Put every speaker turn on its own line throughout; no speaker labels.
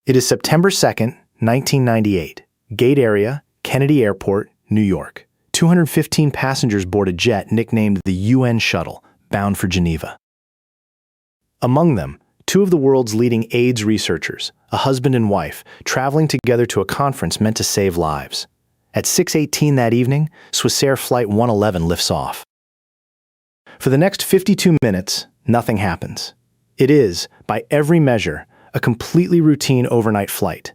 It is September 2nd, 1998. Gate area, Kennedy Airport, New York. 215 passengers board a jet nicknamed the UN Shuttle, bound for Geneva. Among them, two of the world's leading AIDS researchers, a husband and wife, traveling together to a conference meant to save lives. At 6:18 that evening, Swissair Flight 111 lifts off. For the next 52 minutes, nothing happens. It is, by every measure, a completely routine overnight flight,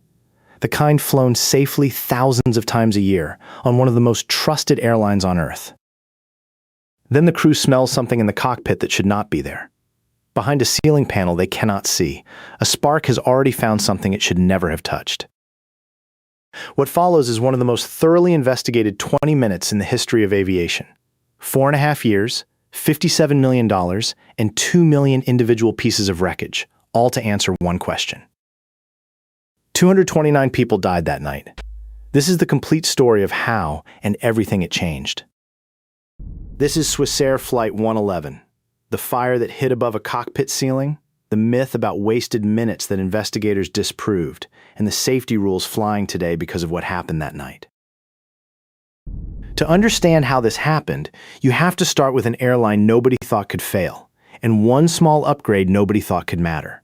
the kind flown safely thousands of times a year on one of the most trusted airlines on Earth. Then the crew smells something in the cockpit that should not be there. Behind a ceiling panel they cannot see, a spark has already found something it should never have touched. What follows is one of the most thoroughly investigated 20 minutes in the history of aviation. 4.5 years, $57 million, and 2 million individual pieces of wreckage, all to answer one question. 229 people died that night. This is the complete story of how and everything it changed. This is Swissair Flight 111, the fire that hid above a cockpit ceiling, the myth about wasted minutes that investigators disproved, and the safety rules flying today because of what happened that night. To understand how this happened, you have to start with an airline nobody thought could fail, and one small upgrade nobody thought could matter.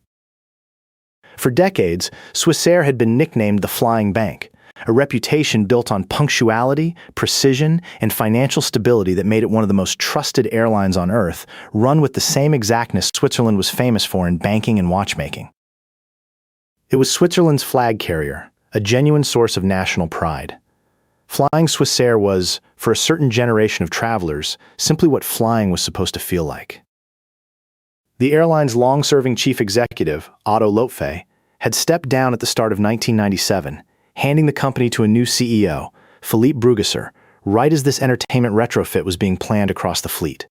For decades, Swissair had been nicknamed the Flying Bank, a reputation built on punctuality, precision, and financial stability that made it one of the most trusted airlines on Earth, run with the same exactness Switzerland was famous for in banking and watchmaking. It was Switzerland's flag carrier, a genuine source of national pride. Flying Swissair was, for a certain generation of travelers, simply what flying was supposed to feel like. The airline's long-serving chief executive, Otto, had stepped down at the start of 1997, handing the company to a new CEO, Philippe Brugesser, right as this entertainment retrofit was being planned across the fleet.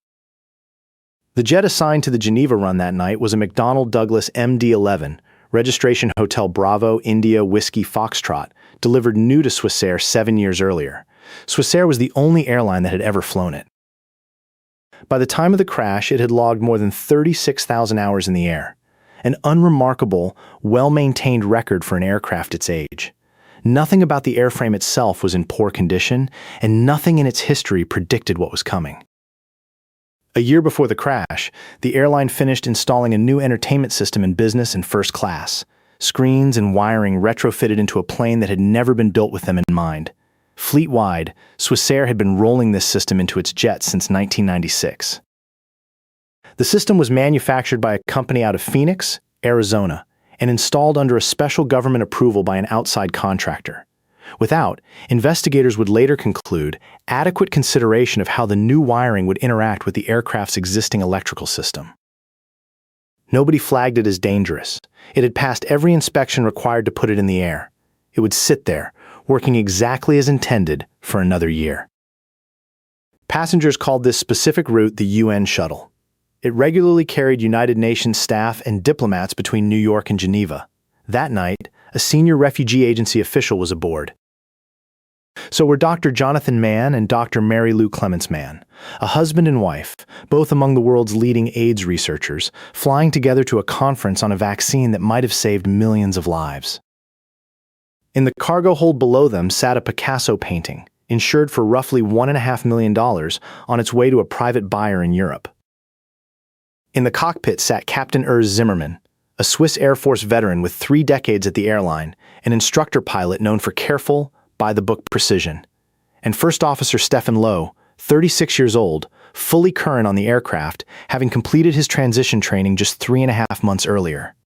The jet assigned to the Geneva run that night was a McDonnell Douglas MD-11, registration Hotel Bravo India Whiskey Foxtrot, delivered new to Swissair 7 years earlier. Swissair was the only airline that had ever flown it. By the time of the crash, it had logged more than 36,000 hours in the air, an unremarkable, well-maintained record for an aircraft its age. Nothing about the airframe itself was in poor condition, and nothing in its history predicted what was coming. A year before the crash, the airline finished installing a new entertainment system in business and first class, screens and wiring retrofitted into a plane that had never been built with them in mind. Fleet-wide, Swissair had been rolling this system into its jets since 1996. The system was manufactured by a company out of Phoenix, Arizona, and installed under a special government approval by an outside contractor. Without, investigators would later conclude, adequate consideration of how the new wiring would interact with the aircraft's existing electrical system. Nobody flagged it as dangerous. It had passed every inspection required to put it in the air. It would sit there, working exactly as intended for another year. Passengers called this specific route the UN Shuttle. It regularly carried United Nations staff and diplomats between New York and Geneva. That night, a senior refugee agency official was aboard. So were Dr. Jonathan Mann and Dr. Mary Lou Clements Mann, a husband and wife, both among the world's leading AIDS researchers, flying together to a conference on a vaccine that might have saved millions of lives. In the cargo hold below them sat a Picasso painting, insured for roughly $1.5 million on its way to a private buyer in Europe. In the cockpit sat Captain Urs Zimmermann, a Swiss Air Force veteran with 3 decades at the airline, an instructor pilot known for careful, by-the-book precision, and First Officer Stephen Lowe, 36 years old, fully current on the aircraft, having completed his transition training just 3.5 months earlier.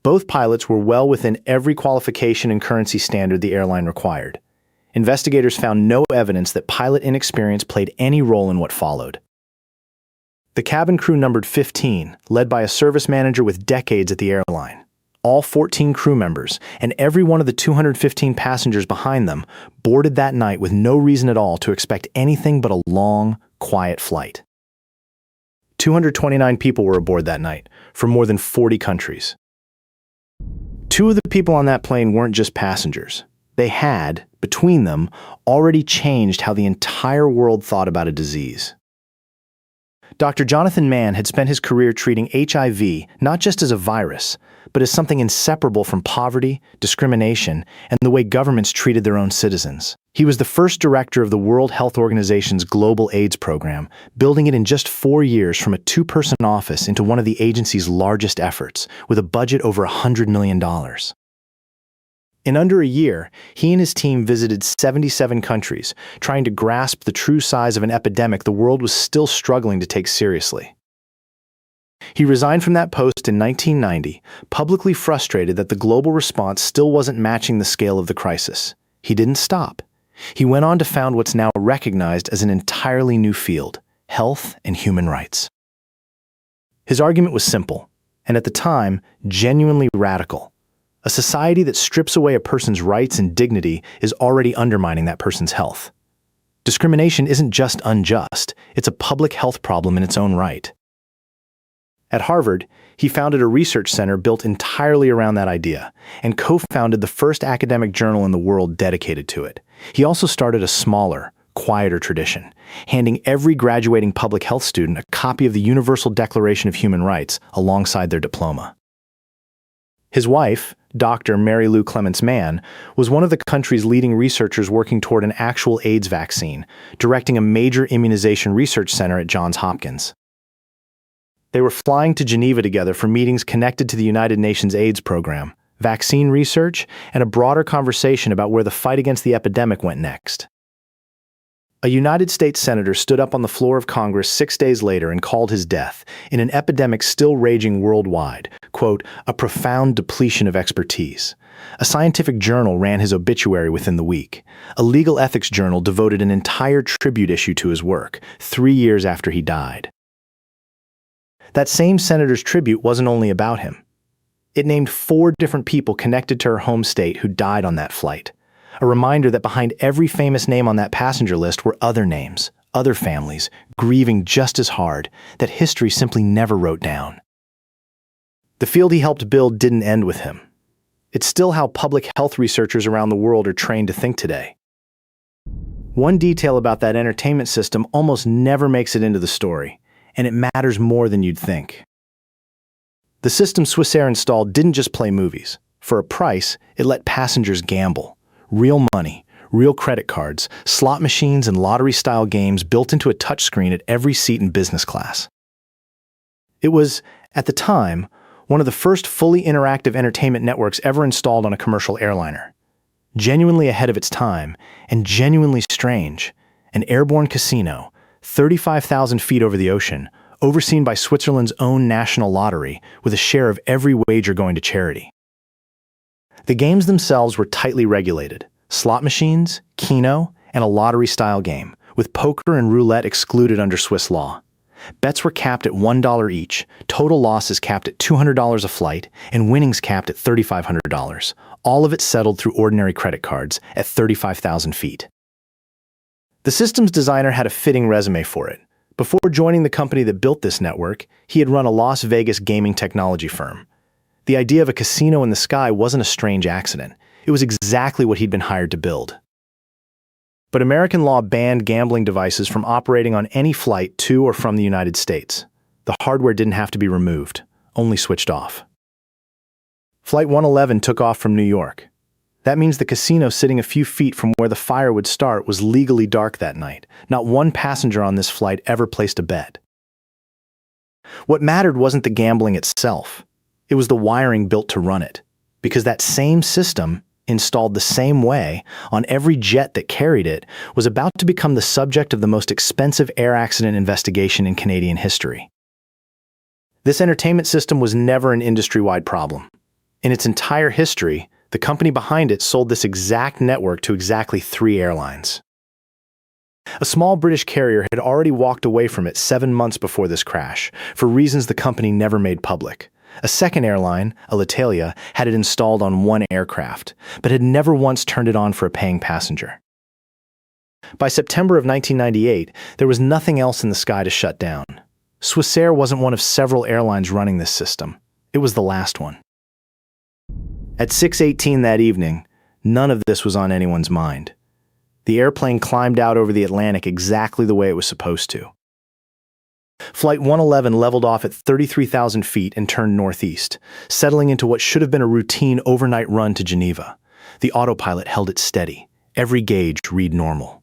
Both pilots were well within every qualification and currency standard the airline required. Investigators found no evidence that pilot inexperience played any role in what followed. The cabin crew numbered 15, led by a service manager with decades at the airline. All 14 crew members, and every one of the 215 passengers behind them, boarded that night with no reason at all to expect anything but a long, quiet flight. 229 people were aboard that night, from more than 40 countries. 2 of the people on that plane weren't just passengers. They had, between them, already changed how the entire world thought about a disease. Dr. Jonathan Mann had spent his career treating HIV not just as a virus, but as something inseparable from poverty, discrimination, and the way governments treated their own citizens. He was the first director of the World Health Organization's Global AIDS program, building it in just 4 years from a 2-person office into one of the agency's largest efforts, with a budget over $100 million. In under a year, he and his team visited 77 countries, trying to grasp the true size of an epidemic the world was still struggling to take seriously. He resigned from that post in 1990, publicly frustrated that the global response still wasn't matching the scale of the crisis. He didn't stop. He went on to found what's now recognized as an entirely new field: health and human rights. His argument was simple, and at the time, genuinely radical. A society that strips away a person's rights and dignity is already undermining that person's health. Discrimination isn't just unjust, it's a public health problem in its own right. At Harvard, he founded a research center built entirely around that idea, and co-founded the first academic journal in the world dedicated to it. He also started a smaller, quieter tradition, handing every graduating public health student a copy of the Universal Declaration of Human Rights alongside their diploma. His wife, Dr. Mary Lou Clements Mann, was one of the country's leading researchers working toward an actual AIDS vaccine, directing a major immunization research center at Johns Hopkins. They were flying to Geneva together for meetings connected to the United Nations AIDS program, vaccine research, and a broader conversation about where the fight against the epidemic went next. A United States senator stood up on the floor of Congress 6 days later and called his death, in an epidemic still raging worldwide, quote, "a profound depletion of expertise." A scientific journal ran his obituary within the week. A legal ethics journal devoted an entire tribute issue to his work, 3 years after he died. That same senator's tribute wasn't only about him. It named 4 different people connected to her home state who died on that flight. A reminder that behind every famous name on that passenger list were other names, other families, grieving just as hard, that history simply never wrote down. The field he helped build didn't end with him. It's still how public health researchers around the world are trained to think today. One detail about that entertainment system almost never makes it into the story, and it matters more than you'd think. The system Swissair installed didn't just play movies. For a price, it let passengers gamble. Real money, real credit cards, slot machines, and lottery-style games built into a touchscreen at every seat in business class. It was, at the time, one of the first fully interactive entertainment networks ever installed on a commercial airliner. Genuinely ahead of its time, and genuinely strange, an airborne casino, 35,000 feet over the ocean, overseen by Switzerland's own national lottery, with a share of every wager going to charity. The games themselves were tightly regulated: slot machines, keno, and a lottery-style game, with poker and roulette excluded under Swiss law. Bets were capped at $1 each, total losses capped at $200 a flight, and winnings capped at $3,500, all of it settled through ordinary credit cards at 35,000 feet. The system's designer had a fitting resume for it. Before joining the company that built this network, he had run a Las Vegas gaming technology firm. The idea of a casino in the sky wasn't a strange accident. It was exactly what he'd been hired to build. But American law banned gambling devices from operating on any flight to or from the United States. The hardware didn't have to be removed, only switched off. Flight 111 took off from New York. That means the casino sitting a few feet from where the fire would start was legally dark that night. Not one passenger on this flight ever placed a bet. What mattered wasn't the gambling itself. It was the wiring built to run it, because that same system, installed the same way on every jet that carried it, was about to become the subject of the most expensive air accident investigation in Canadian history. This entertainment system was never an industry-wide problem. In its entire history, the company behind it sold this exact network to exactly 3 airlines. A small British carrier had already walked away from it 7 months before this crash, for reasons the company never made public. A second airline, Alitalia, had it installed on 1 aircraft, but had never once turned it on for a paying passenger. By September of 1998, there was nothing else in the sky to shut down. Swissair wasn't one of several airlines running this system. It was the last one. At 6:18 that evening, none of this was on anyone's mind. The airplane climbed out over the Atlantic exactly the way it was supposed to. Flight 111 leveled off at 33,000 feet and turned northeast, settling into what should have been a routine overnight run to Geneva. The autopilot held it steady. Every gauge read normal.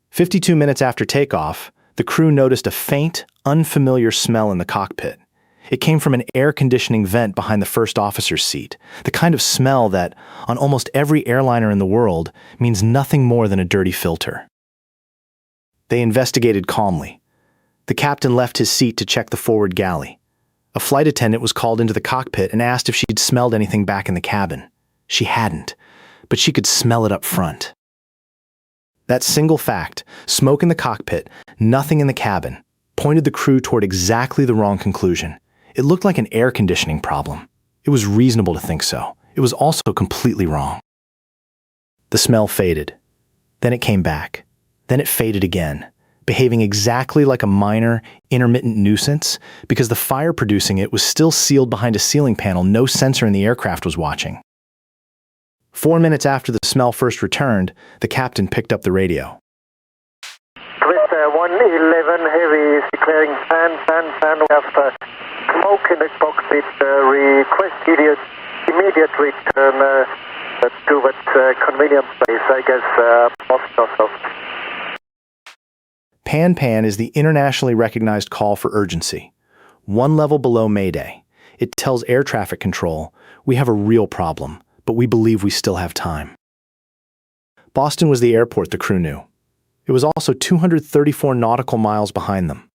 52 minutes after takeoff, the crew noticed a faint, unfamiliar smell in the cockpit. It came from an air conditioning vent behind the first officer's seat, the kind of smell that, on almost every airliner in the world, means nothing more than a dirty filter. They investigated calmly. The captain left his seat to check the forward galley. A flight attendant was called into the cockpit and asked if she'd smelled anything back in the cabin. She hadn't, but she could smell it up front. That single fact, smoke in the cockpit, nothing in the cabin, pointed the crew toward exactly the wrong conclusion. It looked like an air conditioning problem. It was reasonable to think so. It was also completely wrong. The smell faded. Then it came back. Then it faded again, behaving exactly like a minor, intermittent nuisance because the fire producing it was still sealed behind a ceiling panel no sensor in the aircraft was watching. 4 minutes after the smell first returned, the captain picked up the radio.
Swissair 111 Heavy is declaring pan after smoke in the cockpit. Request immediate return to that convenient place, I guess, Moncton.
Pan is the internationally recognized call for urgency. One level below Mayday. It tells air traffic control, we have a real problem, but we believe we still have time. Boston was the airport the crew knew. It was also 234 nautical miles behind them.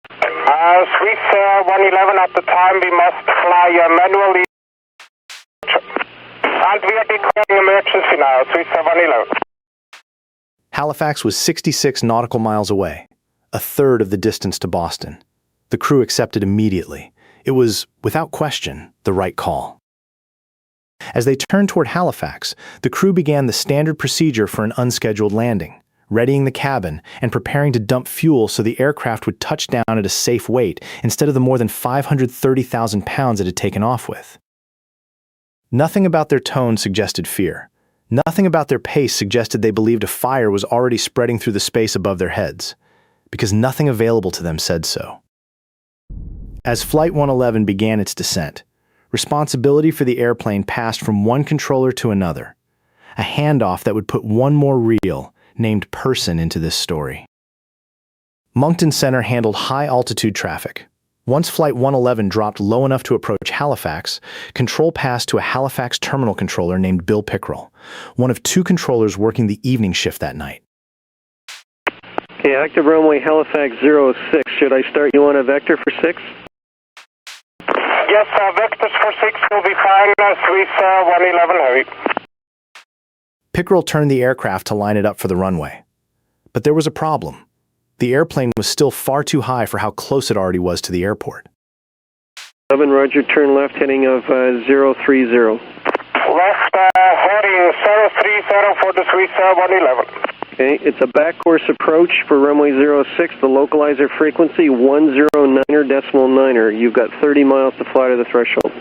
Swissair 111 at the time, we must fly manually. And we are declaring emergency now, Swissair 111.
Halifax was 66 nautical miles away, a third of the distance to Boston. The crew accepted immediately. It was, without question, the right call. As they turned toward Halifax, the crew began the standard procedure for an unscheduled landing, readying the cabin and preparing to dump fuel so the aircraft would touch down at a safe weight instead of the more than 530,000 pounds it had taken off with. Nothing about their tone suggested fear. Nothing about their pace suggested they believed a fire was already spreading through the space above their heads, because nothing available to them said so. As Flight 111 began its descent, responsibility for the airplane passed from one controller to another, a handoff that would put one more real, named person into this story. Moncton Center handled high-altitude traffic. Once Flight 111 dropped low enough to approach Halifax, control passed to a Halifax terminal controller named Bill Pickrell, one of two controllers working the evening shift that night.
Okay, active runway Halifax 06. Should I start you on a vector for 6?
Yes, vectors for 6 will be fine, Swissair 111 Heavy.
Pickrell turned the aircraft to line it up for the runway. But there was a problem. The airplane was still far too high for how close it already was to the airport.
11, roger, turn left heading of 030.
Left heading 030 for the Swissair 111.
Okay, it's a back course approach for runway 06, the localizer frequency 109.9. You've got 30 miles to fly to the threshold.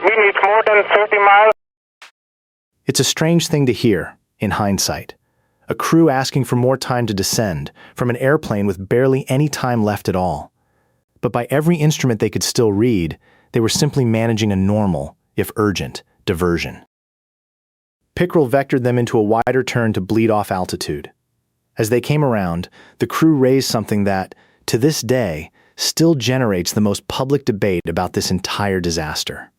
We need more than 30 miles.
It's a strange thing to hear, in hindsight. A crew asking for more time to descend from an airplane with barely any time left at all. But by every instrument they could still read, they were simply managing a normal, if urgent, diversion. Pickrell vectored them into a wider turn to bleed off altitude. As they came around, the crew raised something that, to this day, still generates the most public debate about this entire disaster.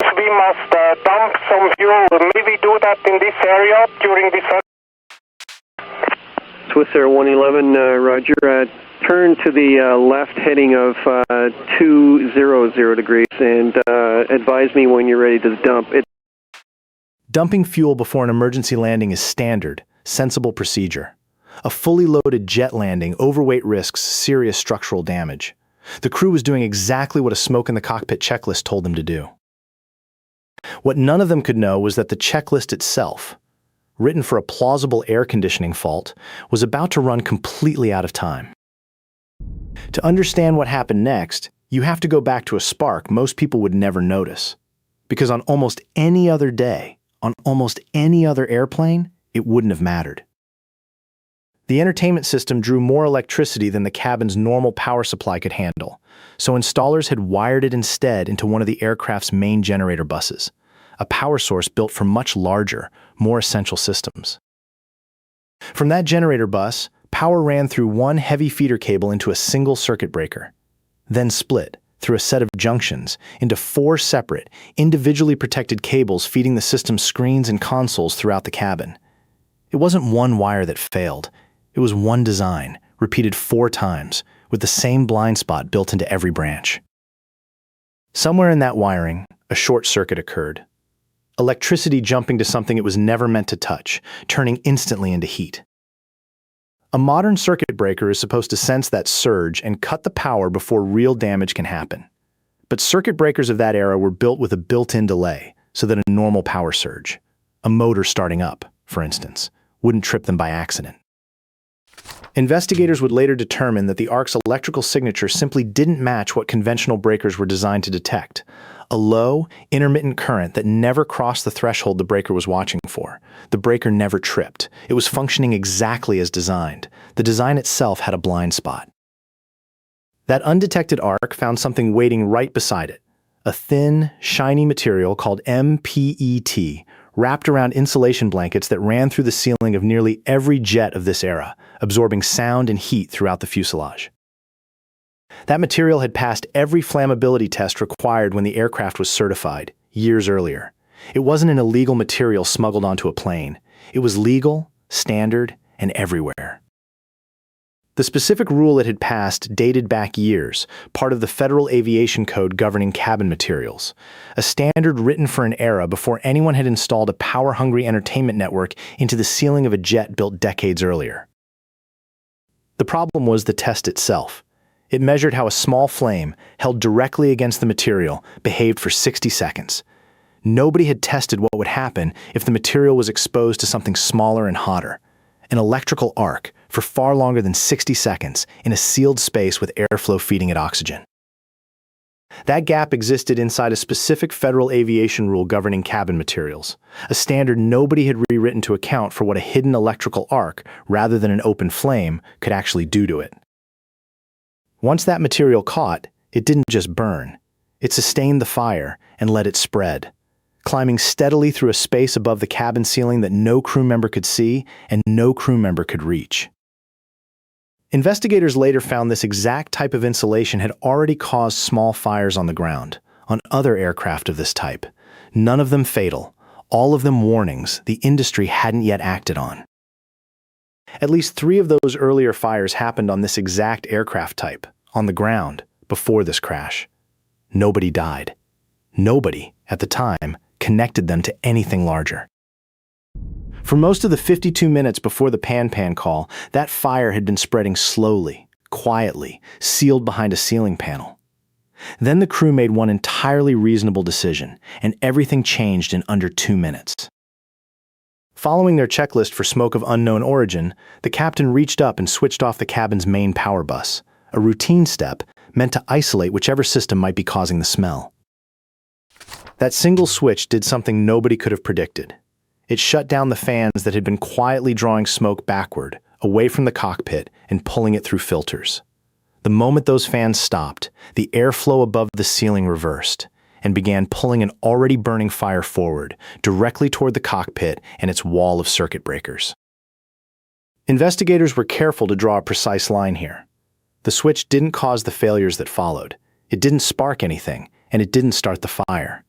We must dump some fuel. Maybe do that in this area during this.
Swissair 111, roger. Turn to the left heading of 200 degrees and advise me when you're ready to dump.
Dumping fuel before an emergency landing is standard, sensible procedure. A fully loaded jet landing overweight risks serious structural damage. The crew was doing exactly what a smoke in the cockpit checklist told them to do. What none of them could know was that the checklist itself, written for a plausible air conditioning fault, was about to run completely out of time. To understand what happened next, you have to go back to a spark most people would never notice. Because on almost any other day, on almost any other airplane, it wouldn't have mattered. The entertainment system drew more electricity than the cabin's normal power supply could handle, so installers had wired it instead into one of the aircraft's main generator buses, a power source built for much larger, more essential systems. From that generator bus, power ran through one heavy feeder cable into a single circuit breaker, then split through a set of junctions into 4 separate, individually protected cables feeding the system's screens and consoles throughout the cabin. It wasn't one wire that failed. It was one design, repeated 4 times, with the same blind spot built into every branch. Somewhere in that wiring, a short circuit occurred. Electricity jumping to something it was never meant to touch, turning instantly into heat. A modern circuit breaker is supposed to sense that surge and cut the power before real damage can happen. But circuit breakers of that era were built with a built-in delay, so that a normal power surge, a motor starting up, for instance, wouldn't trip them by accident. Investigators would later determine that the ARC's electrical signature simply didn't match what conventional breakers were designed to detect, a low, intermittent current that never crossed the threshold the breaker was watching for. The breaker never tripped. It was functioning exactly as designed. The design itself had a blind spot. That undetected ARC found something waiting right beside it, a thin, shiny material called MPET, wrapped around insulation blankets that ran through the ceiling of nearly every jet of this era, absorbing sound and heat throughout the fuselage. That material had passed every flammability test required when the aircraft was certified, years earlier. It wasn't an illegal material smuggled onto a plane. It was legal, standard, and everywhere. The specific rule it had passed dated back years, part of the Federal Aviation Code governing cabin materials, a standard written for an era before anyone had installed a power-hungry entertainment network into the ceiling of a jet built decades earlier. The problem was the test itself. It measured how a small flame, held directly against the material, behaved for 60 seconds. Nobody had tested what would happen if the material was exposed to something smaller and hotter. An electrical arc, for far longer than 60 seconds, in a sealed space with airflow feeding it oxygen. That gap existed inside a specific federal aviation rule governing cabin materials, a standard nobody had rewritten to account for what a hidden electrical arc, rather than an open flame, could actually do to it. Once that material caught, it didn't just burn. It sustained the fire and let it spread, climbing steadily through a space above the cabin ceiling that no crew member could see and no crew member could reach. Investigators later found this exact type of insulation had already caused small fires on the ground, on other aircraft of this type. None of them fatal, all of them warnings the industry hadn't yet acted on. At least 3 of those earlier fires happened on this exact aircraft type, on the ground, before this crash. Nobody died. Nobody, at the time, connected them to anything larger. For most of the 52 minutes before the pan-pan call, that fire had been spreading slowly, quietly, sealed behind a ceiling panel. Then the crew made one entirely reasonable decision, and everything changed in under 2 minutes. Following their checklist for smoke of unknown origin, the captain reached up and switched off the cabin's main power bus, a routine step meant to isolate whichever system might be causing the smell. That single switch did something nobody could have predicted. It shut down the fans that had been quietly drawing smoke backward, away from the cockpit, and pulling it through filters. The moment those fans stopped, the airflow above the ceiling reversed and began pulling an already burning fire forward, directly toward the cockpit and its wall of circuit breakers. Investigators were careful to draw a precise line here. The switch didn't cause the failures that followed. It didn't spark anything, and it didn't start the fire.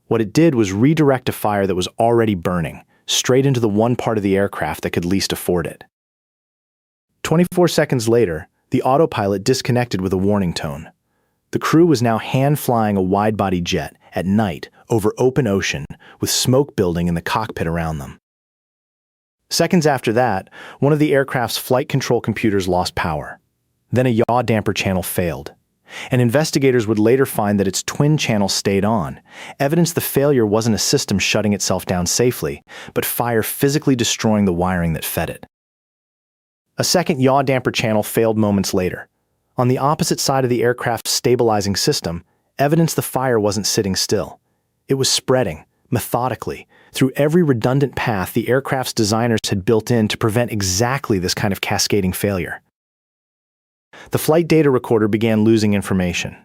What it did was redirect a fire that was already burning, straight into the one part of the aircraft that could least afford it. 24 seconds later, the autopilot disconnected with a warning tone. The crew was now hand-flying a wide-body jet at night over open ocean with smoke building in the cockpit around them. Seconds after that, one of the aircraft's flight control computers lost power. Then a yaw damper channel failed, and investigators would later find that its twin channel stayed on, evidence the failure wasn't a system shutting itself down safely, but fire physically destroying the wiring that fed it. A second yaw damper channel failed moments later. On the opposite side of the aircraft's stabilizing system, evidence the fire wasn't sitting still. It was spreading, methodically, through every redundant path the aircraft's designers had built in to prevent exactly this kind of cascading failure. The flight data recorder began losing information: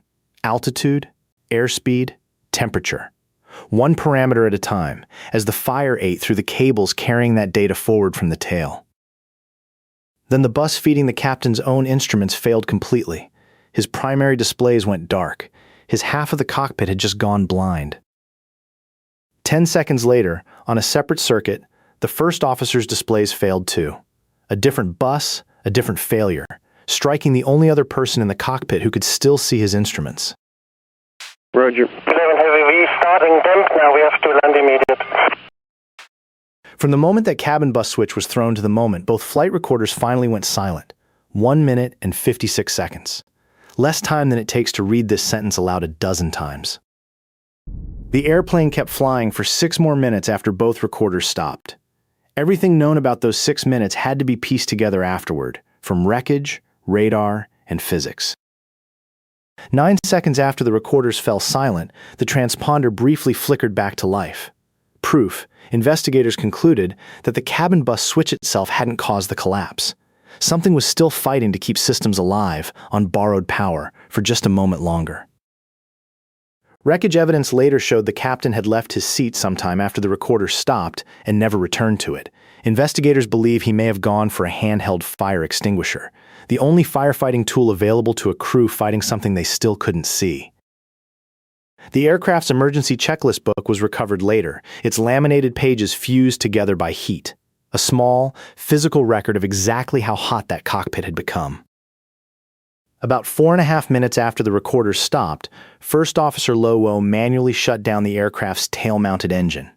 altitude, airspeed, temperature, one parameter at a time, as the fire ate through the cables carrying that data forward from the tail. Then the bus feeding the captain's own instruments failed completely. His primary displays went dark. His half of the cockpit had just gone blind. 10 seconds later, on a separate circuit, the first officer's displays failed too. A different bus, a different failure, striking the only other person in the cockpit who could still see his instruments.
Roger.
11 Heavy, we starting damp now, we have to land immediate.
From the moment that cabin bus switch was thrown to the moment both flight recorders finally went silent, 1 minute and 56 seconds. Less time than it takes to read this sentence aloud a dozen times. The airplane kept flying for 6 more minutes after both recorders stopped. Everything known about those 6 minutes had to be pieced together afterward, from wreckage, radar, and physics. 9 seconds after the recorders fell silent, the transponder briefly flickered back to life. Proof: investigators concluded that the cabin bus switch itself hadn't caused the collapse. Something was still fighting to keep systems alive on borrowed power for just a moment longer. Wreckage evidence later showed the captain had left his seat sometime after the recorder stopped and never returned to it. Investigators believe he may have gone for a handheld fire extinguisher, the only firefighting tool available to a crew fighting something they still couldn't see. The aircraft's emergency checklist book was recovered later, its laminated pages fused together by heat, a small, physical record of exactly how hot that cockpit had become. About 4.5 minutes after the recorder stopped, First Officer Lowo manually shut down the aircraft's tail-mounted engine,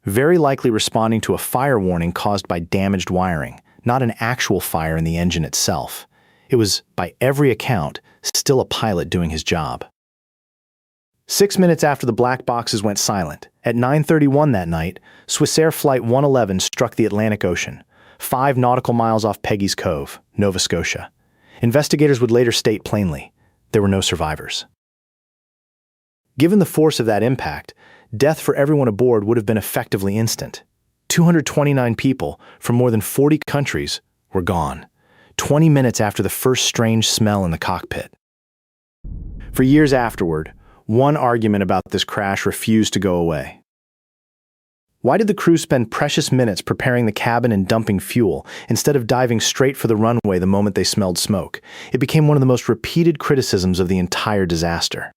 very likely responding to a fire warning caused by damaged wiring, not an actual fire in the engine itself. It was, by every account, still a pilot doing his job. 6 minutes after the black boxes went silent, at 9:31 that night, Swissair Flight 111 struck the Atlantic Ocean, 5 nautical miles off Peggy's Cove, Nova Scotia. Investigators would later state plainly, there were no survivors. Given the force of that impact, death for everyone aboard would have been effectively instant. 229 people from more than 40 countries were gone, 20 minutes after the first strange smell in the cockpit. For years afterward, one argument about this crash refused to go away. Why did the crew spend precious minutes preparing the cabin and dumping fuel instead of diving straight for the runway the moment they smelled smoke? It became one of the most repeated criticisms of the entire disaster.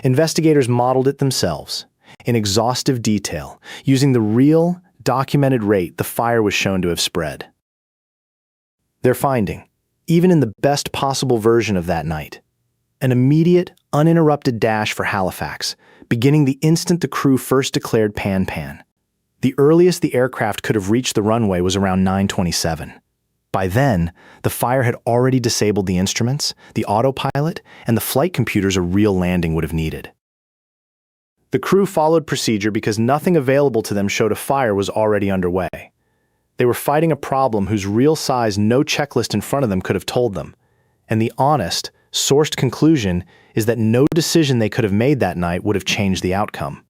Investigators modeled it themselves, in exhaustive detail, using the real, documented rate the fire was shown to have spread. Their finding, even in the best possible version of that night, an immediate, uninterrupted dash for Halifax, beginning the instant the crew first declared pan-pan. The earliest the aircraft could have reached the runway was around 9:27. By then, the fire had already disabled the instruments, the autopilot, and the flight computers a real landing would have needed. The crew followed procedure because nothing available to them showed a fire was already underway. They were fighting a problem whose real size no checklist in front of them could have told them, and the honest, sourced conclusion is that no decision they could have made that night would have changed the outcome.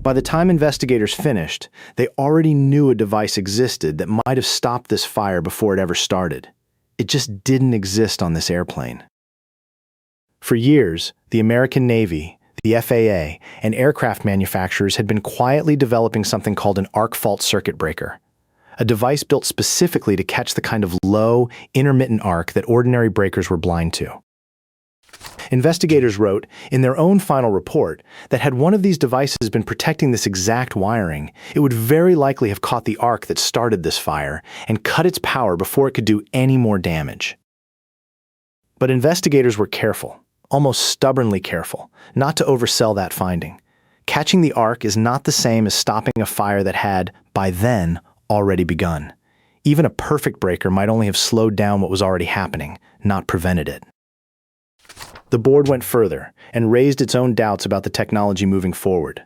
By the time investigators finished, they already knew a device existed that might have stopped this fire before it ever started. It just didn't exist on this airplane. For years, the American Navy, the FAA, and aircraft manufacturers had been quietly developing something called an arc fault circuit breaker, a device built specifically to catch the kind of low, intermittent arc that ordinary breakers were blind to. Investigators wrote, in their own final report, that had one of these devices been protecting this exact wiring, it would very likely have caught the arc that started this fire and cut its power before it could do any more damage. But investigators were careful, almost stubbornly careful, not to oversell that finding. Catching the arc is not the same as stopping a fire that had, by then, already begun. Even a perfect breaker might only have slowed down what was already happening, not prevented it. The board went further and raised its own doubts about the technology moving forward.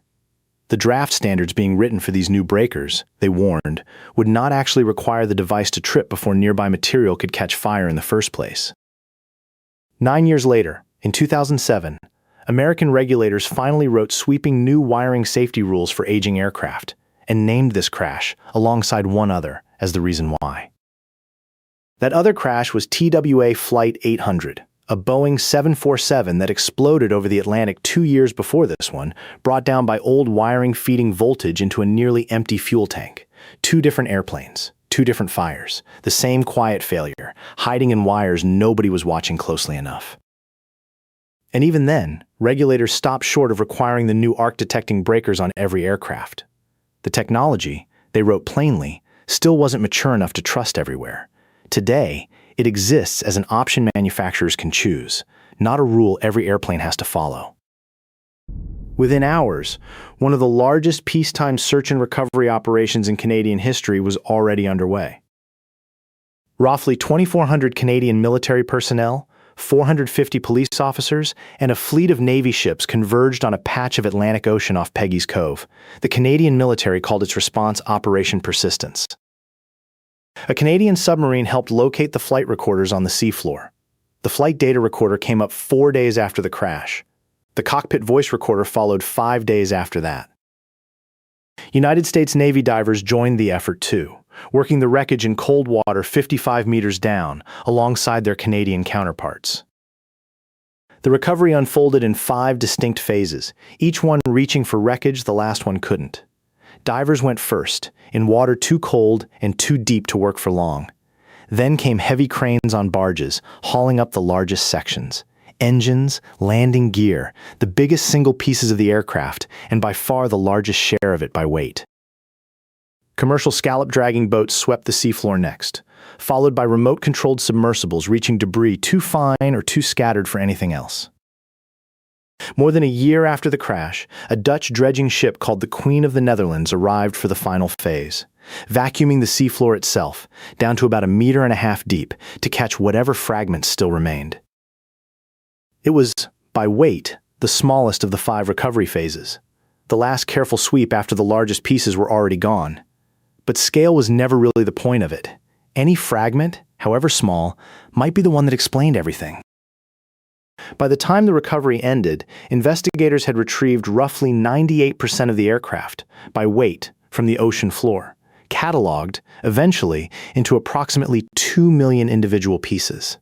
The draft standards being written for these new breakers, they warned, would not actually require the device to trip before nearby material could catch fire in the first place. 9 years later, in 2007, American regulators finally wrote sweeping new wiring safety rules for aging aircraft and named this crash, alongside one other, as the reason why. That other crash was TWA Flight 800, a Boeing 747 that exploded over the Atlantic 2 years before this one, brought down by old wiring feeding voltage into a nearly empty fuel tank. 2 different airplanes, 2 different fires, the same quiet failure, hiding in wires nobody was watching closely enough. And even then, regulators stopped short of requiring the new arc-detecting breakers on every aircraft. The technology, they wrote plainly, still wasn't mature enough to trust everywhere. Today, it exists as an option manufacturers can choose, not a rule every airplane has to follow. Within hours, one of the largest peacetime search and recovery operations in Canadian history was already underway. Roughly 2,400 Canadian military personnel, 450 police officers, and a fleet of Navy ships converged on a patch of Atlantic Ocean off Peggy's Cove. The Canadian military called its response Operation Persistence. A Canadian submarine helped locate the flight recorders on the seafloor. The flight data recorder came up 4 days after the crash. The cockpit voice recorder followed 5 days after that. United States Navy divers joined the effort too, working the wreckage in cold water 55 meters down, alongside their Canadian counterparts. The recovery unfolded in 5 distinct phases, each one reaching for wreckage the last one couldn't. Divers went first, in water too cold and too deep to work for long. Then came heavy cranes on barges, hauling up the largest sections. Engines, landing gear, the biggest single pieces of the aircraft, and by far the largest share of it by weight. Commercial scallop-dragging boats swept the seafloor next, followed by remote-controlled submersibles reaching debris too fine or too scattered for anything else. More than a year after the crash, a Dutch dredging ship called the Queen of the Netherlands arrived for the final phase, vacuuming the seafloor itself, down to about 1.5 meters deep, to catch whatever fragments still remained. It was, by weight, the smallest of the 5 recovery phases, the last careful sweep after the largest pieces were already gone. But scale was never really the point of it. Any fragment, however small, might be the one that explained everything. By the time the recovery ended, investigators had retrieved roughly 98% of the aircraft, by weight, from the ocean floor, cataloged, eventually, into approximately 2 million individual pieces.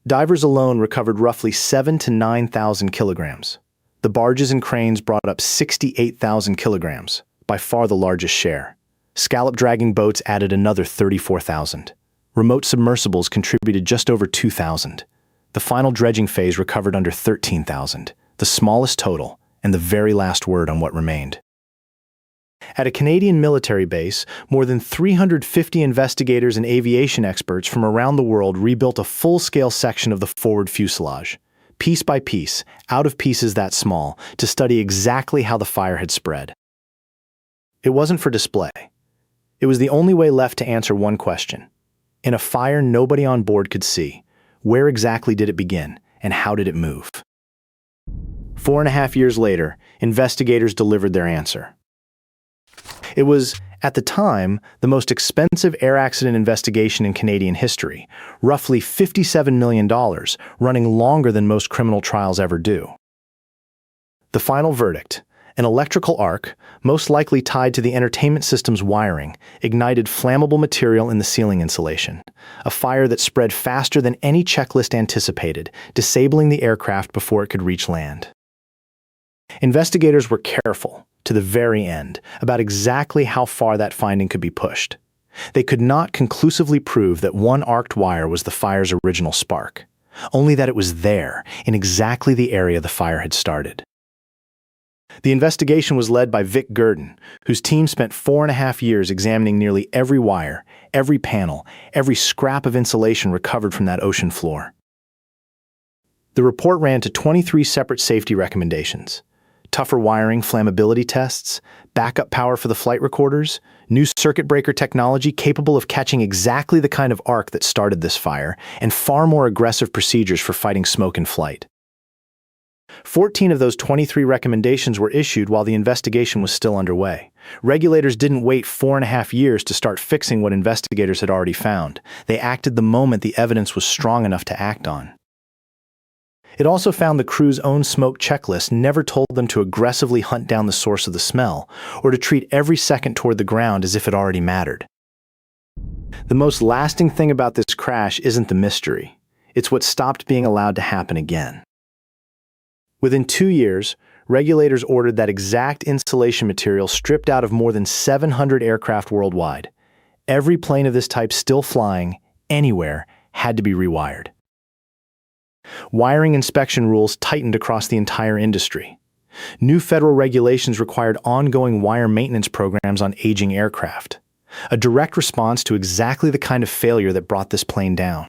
Divers alone recovered roughly 7,000 to 9,000 kilograms. The barges and cranes brought up 68,000 kilograms, by far the largest share. Scallop-dragging boats added another 34,000. Remote submersibles contributed just over 2,000. The final dredging phase recovered under 13,000, the smallest total, and the very last word on what remained. At a Canadian military base, more than 350 investigators and aviation experts from around the world rebuilt a full-scale section of the forward fuselage, piece by piece, out of pieces that small, to study exactly how the fire had spread. It wasn't for display. It was the only way left to answer one question. In a fire nobody on board could see, where exactly did it begin, and how did it move? 4.5 years later, investigators delivered their answer. It was, at the time, the most expensive air accident investigation in Canadian history, roughly $57 million, running longer than most criminal trials ever do. The final verdict, an electrical arc, most likely tied to the entertainment system's wiring, ignited flammable material in the ceiling insulation, a fire that spread faster than any checklist anticipated, disabling the aircraft before it could reach land. Investigators were careful, to the very end, about exactly how far that finding could be pushed. They could not conclusively prove that one arced wire was the fire's original spark, only that it was there, in exactly the area the fire had started. The investigation was led by Vic Gurdon, whose team spent 4.5 years examining nearly every wire, every panel, every scrap of insulation recovered from that ocean floor. The report ran to 23 separate safety recommendations: tougher wiring flammability tests, backup power for the flight recorders, new circuit breaker technology capable of catching exactly the kind of arc that started this fire, and far more aggressive procedures for fighting smoke in flight. 14 of those 23 recommendations were issued while the investigation was still underway. Regulators didn't wait 4.5 years to start fixing what investigators had already found. They acted the moment the evidence was strong enough to act on. It also found the crew's own smoke checklist never told them to aggressively hunt down the source of the smell or to treat every second toward the ground as if it already mattered. The most lasting thing about this crash isn't the mystery. It's what stopped being allowed to happen again. Within 2 years, regulators ordered that exact insulation material stripped out of more than 700 aircraft worldwide. Every plane of this type still flying, anywhere, had to be rewired. Wiring inspection rules tightened across the entire industry. New federal regulations required ongoing wire maintenance programs on aging aircraft, a direct response to exactly the kind of failure that brought this plane down.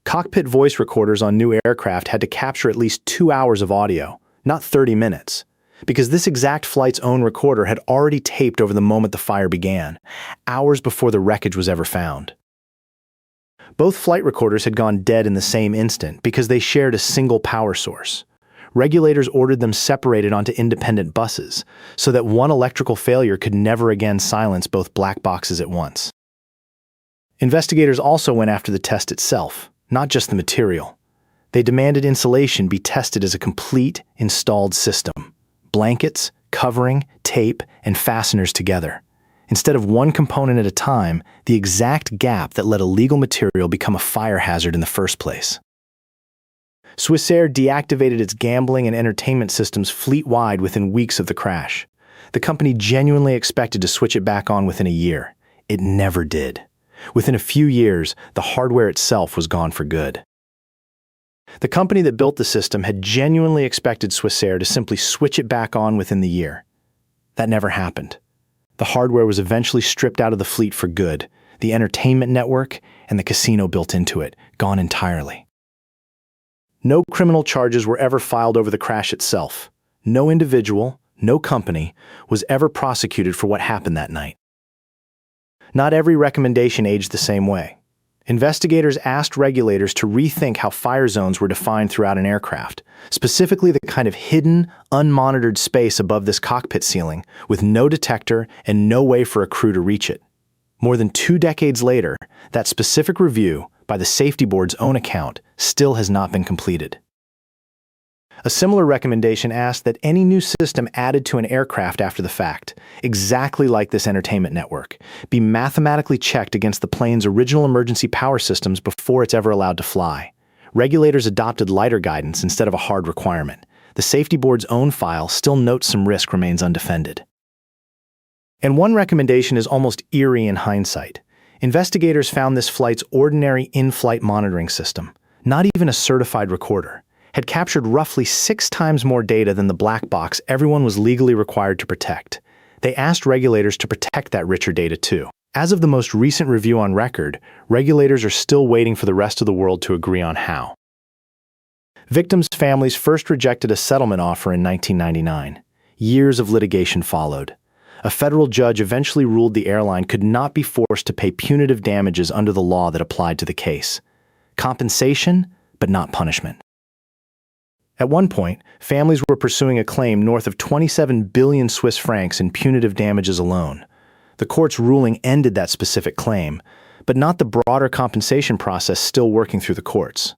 Cockpit voice recorders on new aircraft had to capture at least 2 hours of audio, not 30 minutes, because this exact flight's own recorder had already taped over the moment the fire began, hours before the wreckage was ever found. Both flight recorders had gone dead in the same instant because they shared a single power source. Regulators ordered them separated onto independent buses so that one electrical failure could never again silence both black boxes at once. Investigators also went after the test itself, not just the material. They demanded insulation be tested as a complete, installed system: blankets, covering, tape, and fasteners together. Instead of one component at a time, the exact gap that let illegal material become a fire hazard in the first place. Swissair deactivated its gambling and entertainment systems fleet-wide within weeks of the crash. The company genuinely expected to switch it back on within a year. It never did. Within a few years, the hardware itself was gone for good. The company that built the system had genuinely expected Swissair to simply switch it back on within the year. That never happened. The hardware was eventually stripped out of the fleet for good, the entertainment network and the casino built into it, gone entirely. No criminal charges were ever filed over the crash itself. No individual, no company, was ever prosecuted for what happened that night. Not every recommendation aged the same way. Investigators asked regulators to rethink how fire zones were defined throughout an aircraft, specifically the kind of hidden, unmonitored space above this cockpit ceiling with no detector and no way for a crew to reach it. More than 2 decades later, that specific review, by the safety board's own account, still has not been completed. A similar recommendation asked that any new system added to an aircraft after the fact, exactly like this entertainment network, be mathematically checked against the plane's original emergency power systems before it's ever allowed to fly. Regulators adopted lighter guidance instead of a hard requirement. The safety board's own file still notes some risk remains undefended. And one recommendation is almost eerie in hindsight. Investigators found this flight's ordinary in-flight monitoring system, not even a certified recorder, had captured roughly 6 times more data than the black box everyone was legally required to protect. They asked regulators to protect that richer data too. As of the most recent review on record, regulators are still waiting for the rest of the world to agree on how. Victims' families first rejected a settlement offer in 1999. Years of litigation followed. A federal judge eventually ruled the airline could not be forced to pay punitive damages under the law that applied to the case. Compensation, but not punishment. At one point, families were pursuing a claim north of 27 billion Swiss francs in punitive damages alone. The court's ruling ended that specific claim, but not the broader compensation process still working through the courts.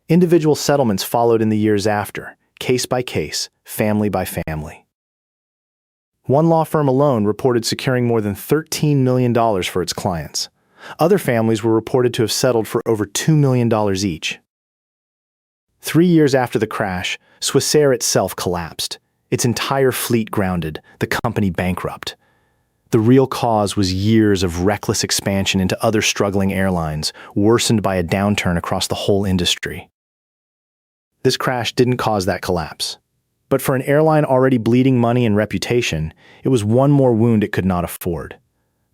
Individual settlements followed in the years after, case by case, family by family. One law firm alone reported securing more than $13 million for its clients. Other families were reported to have settled for over $2 million each. 3 years after the crash, Swissair itself collapsed, its entire fleet grounded, the company bankrupt. The real cause was years of reckless expansion into other struggling airlines, worsened by a downturn across the whole industry. This crash didn't cause that collapse. But for an airline already bleeding money and reputation, it was one more wound it could not afford.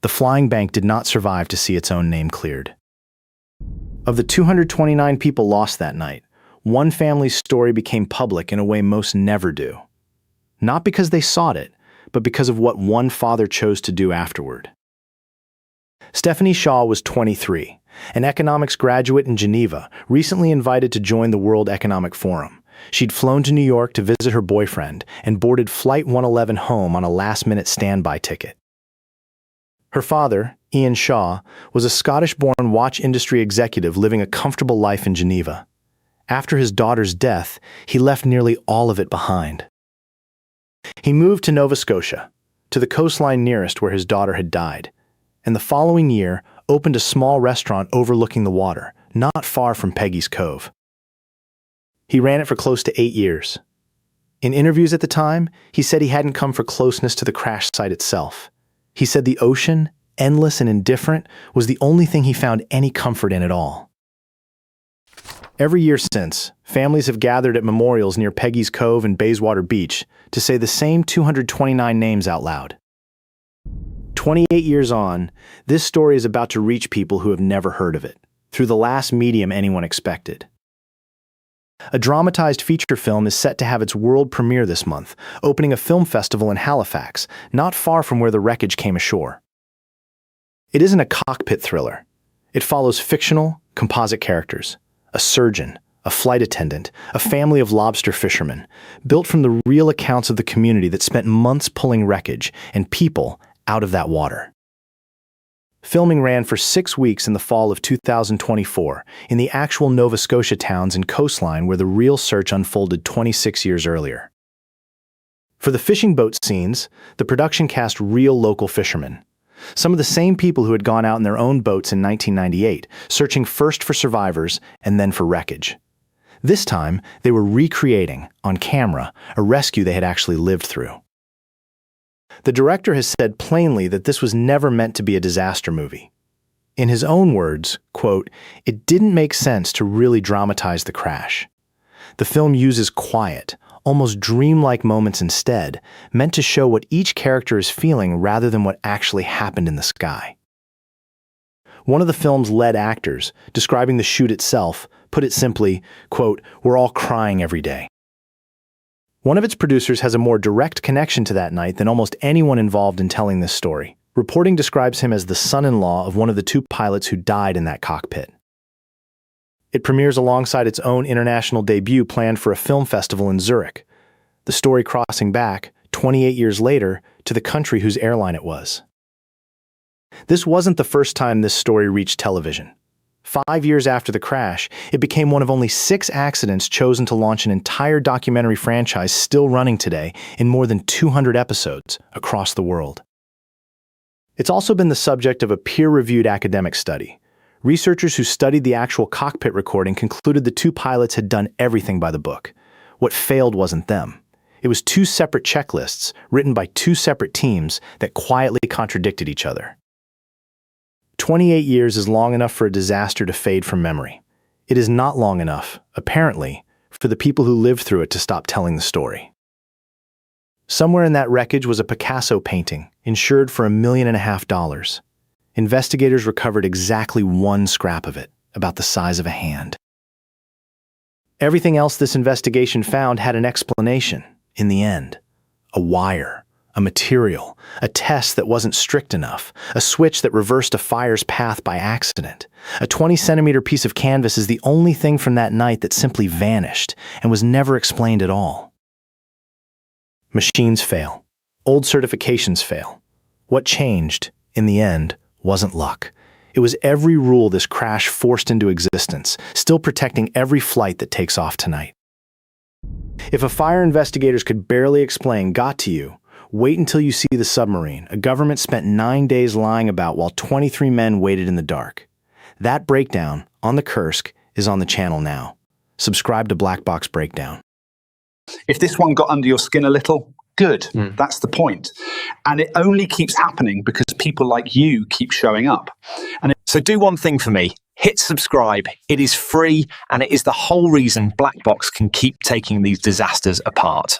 The flying bank did not survive to see its own name cleared. Of the 229 people lost that night, one family's story became public in a way most never do. Not because they sought it, but because of what one father chose to do afterward. Stephanie Shaw was 23, an economics graduate in Geneva, recently invited to join the World Economic Forum. She'd flown to New York to visit her boyfriend and boarded Flight 111 home on a last-minute standby ticket. Her father, Ian Shaw, was a Scottish-born watch industry executive living a comfortable life in Geneva. After his daughter's death, he left nearly all of it behind. He moved to Nova Scotia, to the coastline nearest where his daughter had died, and the following year opened a small restaurant overlooking the water, not far from Peggy's Cove. He ran it for close to 8 years. In interviews at the time, he said he hadn't come for closeness to the crash site itself. He said the ocean, endless and indifferent, was the only thing he found any comfort in at all. Every year since, families have gathered at memorials near Peggy's Cove and Bayswater Beach to say the same 229 names out loud. 28 years on, this story is about to reach people who have never heard of it, through the last medium anyone expected. A dramatized feature film is set to have its world premiere this month, opening a film festival in Halifax, not far from where the wreckage came ashore. It isn't a cockpit thriller. It follows fictional, composite characters. A surgeon, a flight attendant, a family of lobster fishermen, built from the real accounts of the community that spent months pulling wreckage and people out of that water. Filming ran for 6 weeks in the fall of 2024 in the actual Nova Scotia towns and coastline where the real search unfolded 26 years earlier. For the fishing boat scenes, the production cast real local fishermen. Some of the same people who had gone out in their own boats in 1998, searching first for survivors and then for wreckage. This time, they were recreating, on camera, a rescue they had actually lived through. The director has said plainly that this was never meant to be a disaster movie. In his own words, quote, "It didn't make sense to really dramatize the crash. The film uses quiet, almost dreamlike moments instead, meant to show what each character is feeling rather than what actually happened in the sky." One of the film's lead actors, describing the shoot itself, put it simply, quote, "We're all crying every day." One of its producers has a more direct connection to that night than almost anyone involved in telling this story. Reporting describes him as the son-in-law of one of the 2 pilots who died in that cockpit. It premieres alongside its own international debut planned for a film festival in Zurich, the story crossing back, 28 years later, to the country whose airline it was. This wasn't the first time this story reached television. 5 years after the crash, it became one of only 6 accidents chosen to launch an entire documentary franchise still running today in more than 200 episodes across the world. It's also been the subject of a peer-reviewed academic study. Researchers who studied the actual cockpit recording concluded the 2 pilots had done everything by the book. What failed wasn't them. It was 2 separate checklists written by 2 separate teams that quietly contradicted each other. 28 years is long enough for a disaster to fade from memory. It is not long enough, apparently, for the people who lived through it to stop telling the story. Somewhere in that wreckage was a Picasso painting, insured for $1.5 million. Investigators recovered exactly 1 scrap of it, about the size of a hand. Everything else this investigation found had an explanation, in the end. A wire, a material, a test that wasn't strict enough, a switch that reversed a fire's path by accident. A 20-centimeter piece of canvas is the only thing from that night that simply vanished and was never explained at all. Machines fail. Old certifications fail. What changed, in the end, wasn't luck. It was every rule this crash forced into existence, still protecting every flight that takes off tonight. If a fire investigators could barely explain got to you, wait until you see the submarine a government spent 9 days lying about while 23 men waited in the dark. That breakdown, on the Kursk, is on the channel now. Subscribe to Black Box Breakdown.
If this one got under your skin a little, good. That's the point. And it only keeps happening because people like you keep showing up.
So do one thing for me. Hit subscribe. It is free, and it is the whole reason Black Box can keep taking these disasters apart.